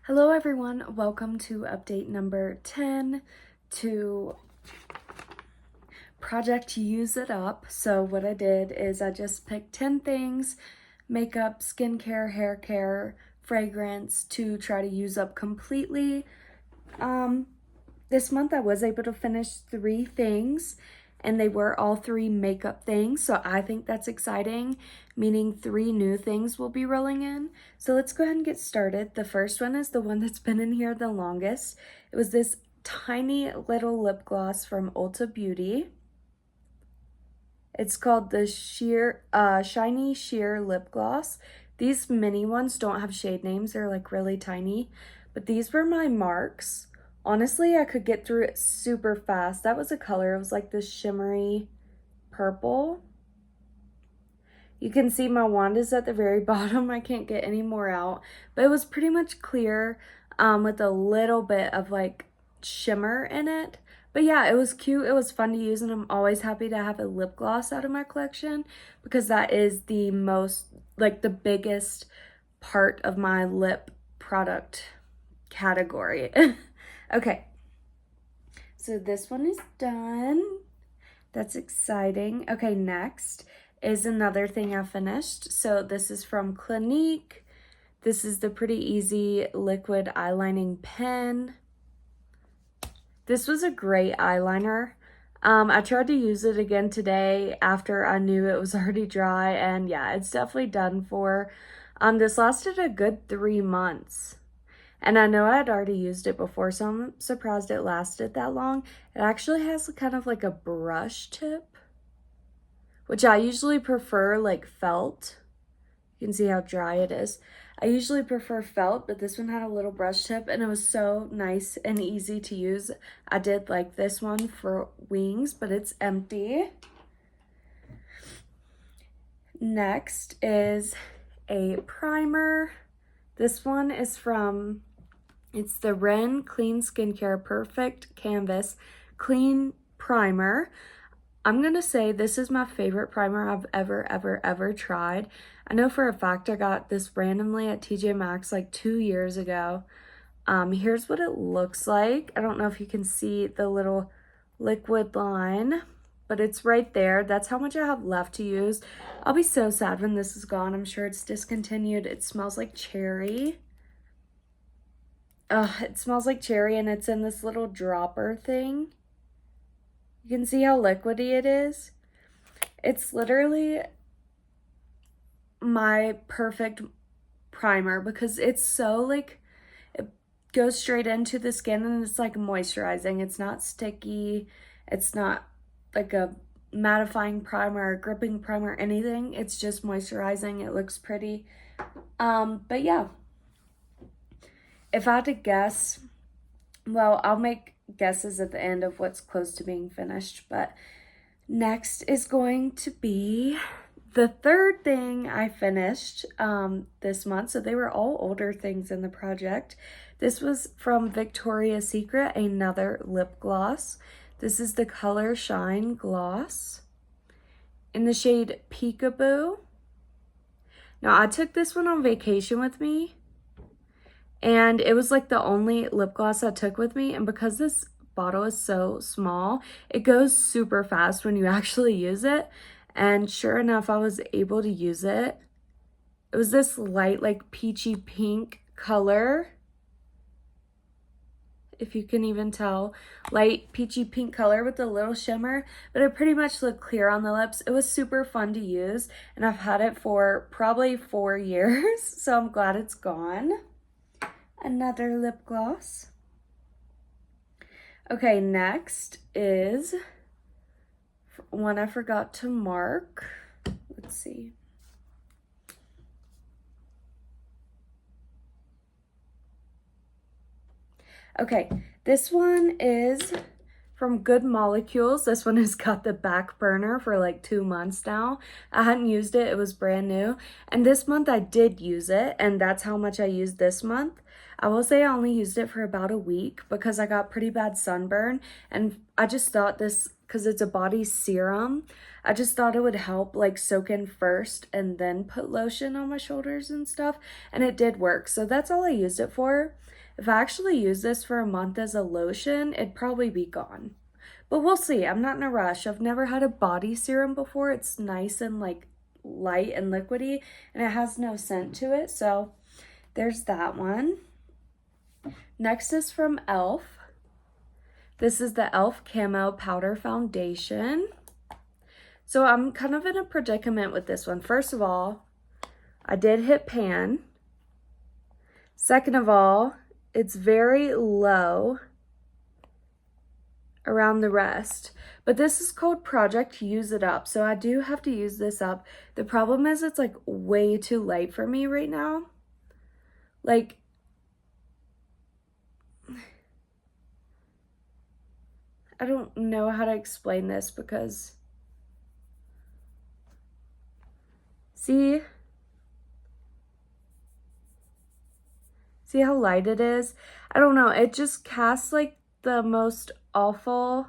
Hello everyone, welcome to update number 10 to Project Use It Up. So what I did is I just picked 10 things, makeup, skincare, hair care, fragrance to try to use up completely. This month I was able to finish 3 things and they were all 3 makeup things. So I think that's exciting, meaning 3 new things will be rolling in. So let's go ahead and get started. The first one is the one that's been in here the longest. It was this tiny little lip gloss from Ulta Beauty. It's called the Shiny Sheer Lip Gloss. These mini ones don't have shade names. They're like really tiny, but these were my marks. Honestly, I could get through it super fast. That was a color. It was like this shimmery purple. You can see my wand is at the very bottom. I can't get any more out, but it was pretty much clear with a little bit of like shimmer in it. But yeah, it was cute. It was fun to use, and I'm always happy to have a lip gloss out of my collection because that is the most, like the biggest part of my lip product category. Okay, so this one is done. That's exciting. Okay, next is another thing I finished. So this is from Clinique. This is the Pretty Easy Liquid Eyelining Pen. This was a great eyeliner. I tried to use it again today after I knew it was already dry, and yeah, it's definitely done for. This lasted a good 3 months. And I know I had already used it before, so I'm surprised it lasted that long. It actually has kind of like a brush tip, which I usually prefer like felt. You can see how dry it is. I usually prefer felt, but this one had a little brush tip and it was so nice and easy to use. I did like this one for wings, but it's empty. Next is a primer. This one is from, it's the Ren Clean Skincare Perfect Canvas Clean Primer. I'm going to say this is my favorite primer I've ever tried. I know for a fact I got this randomly at TJ Maxx like 2 years ago. Here's what it looks like. I don't know if you can see the little liquid line, but it's right there. That's how much I have left to use. I'll be so sad when this is gone. I'm sure it's discontinued. It smells like cherry. It smells like cherry, and it's in this little dropper thing. You can see how liquidy it is. It's literally my perfect primer because it's so like, it goes straight into the skin and it's like moisturizing. It's not sticky. It's not like a mattifying primer or gripping primer or anything. It's just moisturizing. It looks pretty. But yeah, if I had to guess, well, I'll make guesses at the end of what's close to being finished, but next is going to be the third thing I finished this month. So they were all older things in the project. This was from Victoria's Secret, another lip gloss. This is the Color Shine Gloss in the shade Peekaboo. Now, I took this one on vacation with me, and it was like the only lip gloss I took with me. And because this bottle is so small, it goes super fast when you actually use it. And sure enough, I was able to use it. It was this light, like peachy pink color. If you can even tell, light peachy pink color with a little shimmer, but it pretty much looked clear on the lips. It was super fun to use, and I've had it for probably 4 years, so I'm glad it's gone. Another lip gloss. Okay, next is one I forgot to mark. Let's see. Okay, this one is from Good Molecules. This one has got the back burner for like 2 months now. I hadn't used it. It was brand new. And this month I did use it, and that's how much I used this month. I will say I only used it for about a week because I got pretty bad sunburn, and I just thought this, because it's a body serum, I just thought it would help like soak in first and then put lotion on my shoulders and stuff, and it did work. So that's all I used it for. If I actually use this for a month as a lotion, it'd probably be gone. But we'll see. I'm not in a rush. I've never had a body serum before. It's nice and like light and liquidy, and it has no scent to it. So there's that one. Next is from e.l.f. This is the e.l.f. Camo Powder Foundation. So I'm kind of in a predicament with this one. First of all, I did hit pan. Second of all, it's very low around the rest. But this is called Project Use It Up. So I do have to use this up. The problem is it's like way too light for me right now. Like, I don't know how to explain this because, see how light it is? I don't know, it just casts like the most awful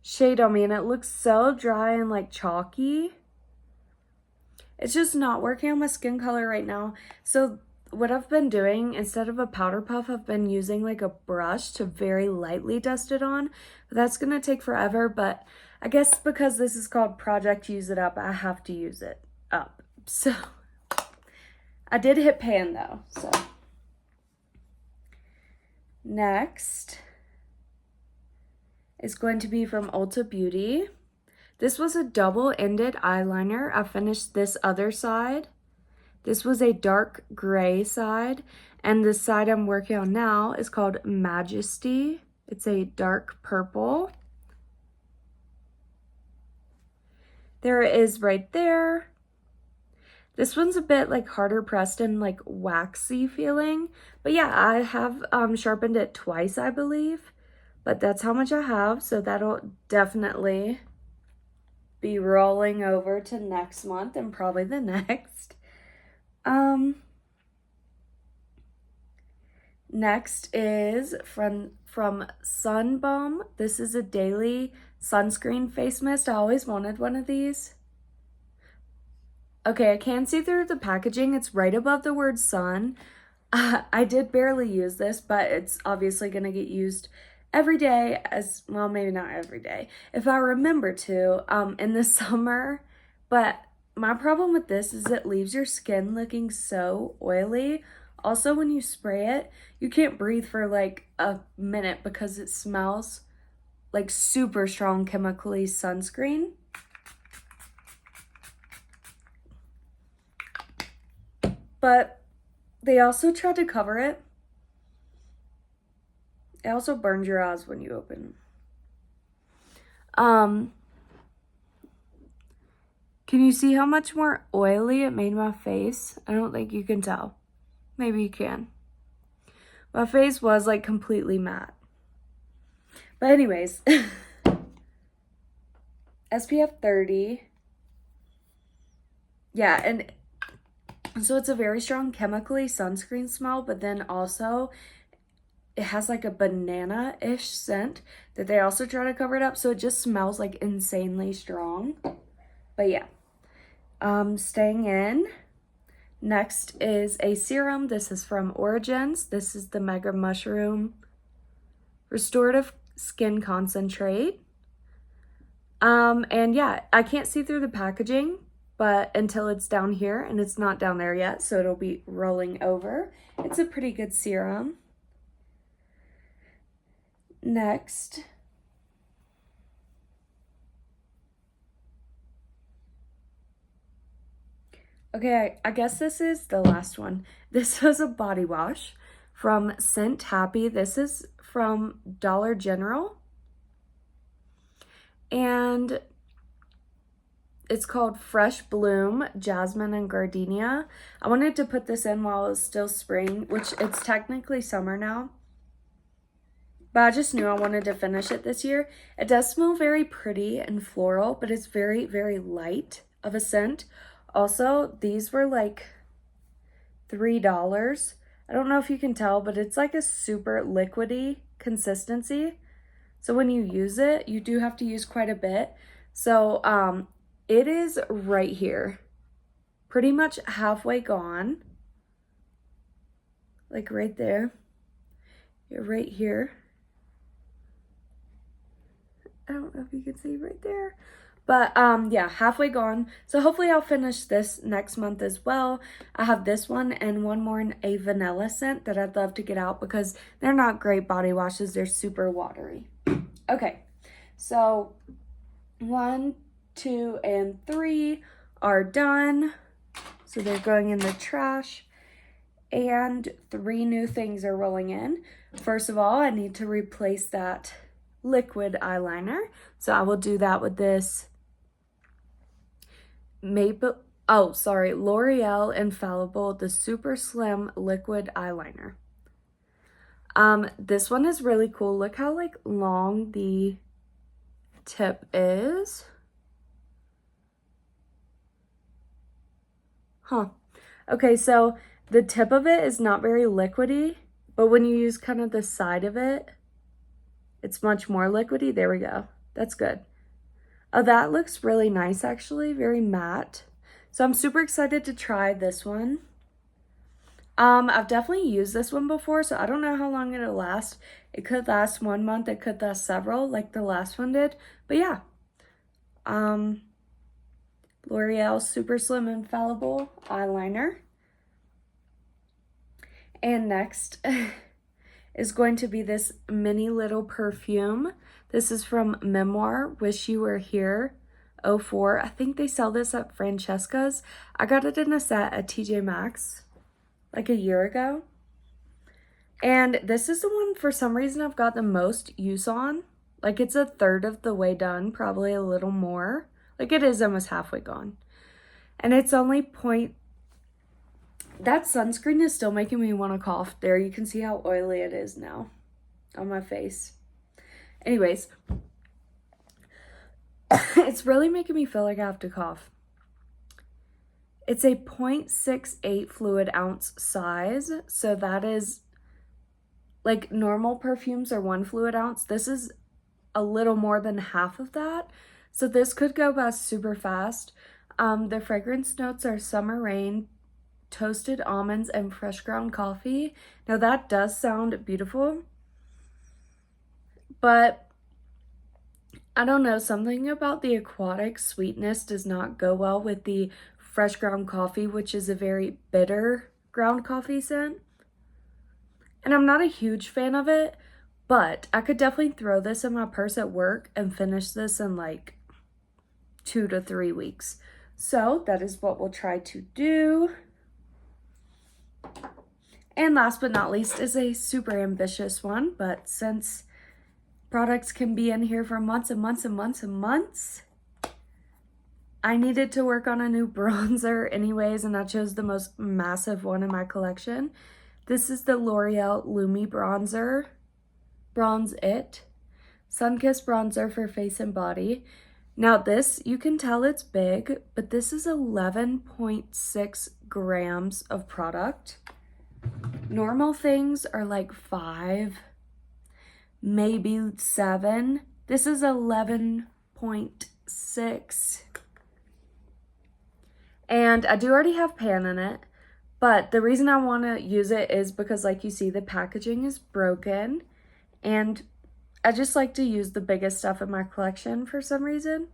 shade on me, and it looks so dry and like chalky. It's just not working on my skin color right now. So what I've been doing, instead of a powder puff, I've been using like a brush to very lightly dust it on. That's gonna take forever, but I guess because this is called Project Use It Up, I have to use it up. So I did hit pan though, so. Next is going to be from Ulta Beauty. This was a double-ended eyeliner. I finished this other side. This was a dark gray side, and the side I'm working on now is called Majesty. It's a dark purple. There it is right there. This one's a bit like harder pressed and like waxy feeling. But yeah, I have sharpened it twice, I believe. But that's how much I have. So that'll definitely be rolling over to next month and probably the next. Next is from Sunbum. This is a daily sunscreen face mist. I always wanted one of these. Okay, I can see through the packaging. It's right above the word sun. I did barely use this, but it's obviously going to get used every day, as well, maybe not every day, if I remember to, in the summer. But my problem with this is it leaves your skin looking so oily. Also, when you spray it, you can't breathe for like a minute because it smells like super strong chemically sunscreen. But they also tried to cover it. It also burns your eyes when you open. Can you see how much more oily it made my face? I don't think you can tell. Maybe you can. My face was like completely matte. But anyways, SPF 30. Yeah, and so it's a very strong chemically sunscreen smell, but then also it has like a banana-ish scent that they also try to cover it up. So it just smells like insanely strong. But yeah, staying in. Next is a serum. This is from Origins. This is the Mega Mushroom Restorative Skin Concentrate. And yeah, I can't see through the packaging, but until it's down here, and it's not down there yet, so it'll be rolling over. It's a pretty good serum. Next, okay, I guess this is the last one. This was a body wash from Scent Happy. This is from Dollar General, and it's called Fresh Bloom, Jasmine and Gardenia. I wanted to put this in while it's still spring, which it's technically summer now. but I just knew I wanted to finish it this year. It does smell very pretty and floral, but it's very, very light of a scent. Also, these were like $3. I don't know if you can tell, but it's like a super liquidy consistency. So when you use it, you do have to use quite a bit. So it is right here. Pretty much halfway gone. Like right there. You're right here. I don't know if you can see right there. But yeah, halfway gone. So hopefully I'll finish this next month as well. I have this one and one more in a vanilla scent that I'd love to get out because they're not great body washes. They're super watery. Okay, so 1, 2, and 3 are done. So they're going in the trash. And 3 new things are rolling in. First of all, I need to replace that liquid eyeliner. So I will do that with this L'Oreal Infallible, the Super Slim Liquid Eyeliner. This one is really cool. Look how like long the tip is. Huh. Okay, so the tip of it is not very liquidy, but when you use kind of the side of it, it's much more liquidy. There we go. That's good. Oh, that looks really nice, actually. Very matte. So I'm super excited to try this one. I've definitely used this one before, so I don't know how long it'll last. It could last 1 month. It could last several, like the last one did. But yeah. L'Oreal Super Slim Infallible Eyeliner. And next is going to be this mini little perfume. This is from Memoir, Wish You Were Here 04. I think they sell this at Francesca's. I got it in a set at TJ Maxx like a year ago. And this is the one, for some reason, I've got the most use on. Like, it's a third of the way done, probably a little more. Like, it is almost halfway gone. And it's only That sunscreen is still making me want to cough. There, you can see how oily it is now on my face. Anyways, it's really making me feel like I have to cough. It's a 0.68 fluid ounce size. So that is, like, normal perfumes are 1 fluid ounce. This is a little more than half of that. So this could go by super fast. The fragrance notes are summer rain, toasted almonds, and fresh ground coffee. Now that does sound beautiful, but I don't know, something about the aquatic sweetness does not go well with the fresh ground coffee, which is a very bitter ground coffee scent. And I'm not a huge fan of it, but I could definitely throw this in my purse at work and finish this in like 2 to 3 weeks. So that is what we'll try to do. And last but not least is a super ambitious one, but since products can be in here for months and months and months and months, I needed to work on a new bronzer anyways, and I chose the most massive one in my collection. This is the L'Oreal Lumi Bronzer, Bronze It, Sunkissed Bronzer for face and body. Now this, you can tell it's big, but this is 11.6 grams of product. Normal things are like 5, maybe 7. This is 11.6. And I do already have pan in it, but the reason I want to use it is because, like you see, the packaging is broken, and I just like to use the biggest stuff in my collection for some reason.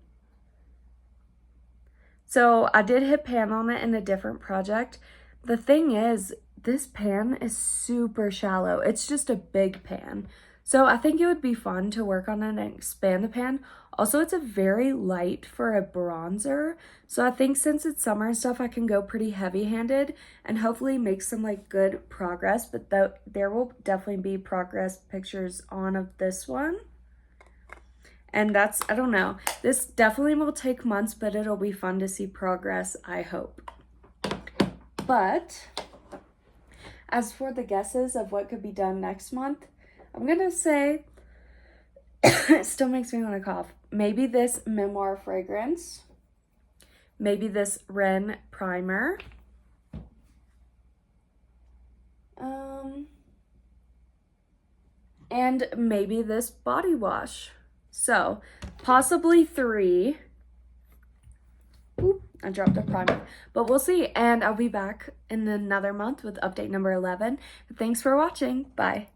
So I did hit pan on it in a different project. The thing is, this pan is super shallow. It's just a big pan. So I think it would be fun to work on it and expand the pan. Also, it's a very light for a bronzer. So I think since it's summer and stuff, I can go pretty heavy-handed and hopefully make some like good progress. But there will definitely be progress pictures on of this one. And that's, I don't know. This definitely will take months, but it'll be fun to see progress, I hope. But as for the guesses of what could be done next month, I'm gonna say, it still makes me want to cough. Maybe this Memoir fragrance. Maybe this Ren primer. And maybe this body wash. So, possibly 3. Oop, I dropped a primer. But we'll see. And I'll be back in another month with update number 11. Thanks for watching. Bye.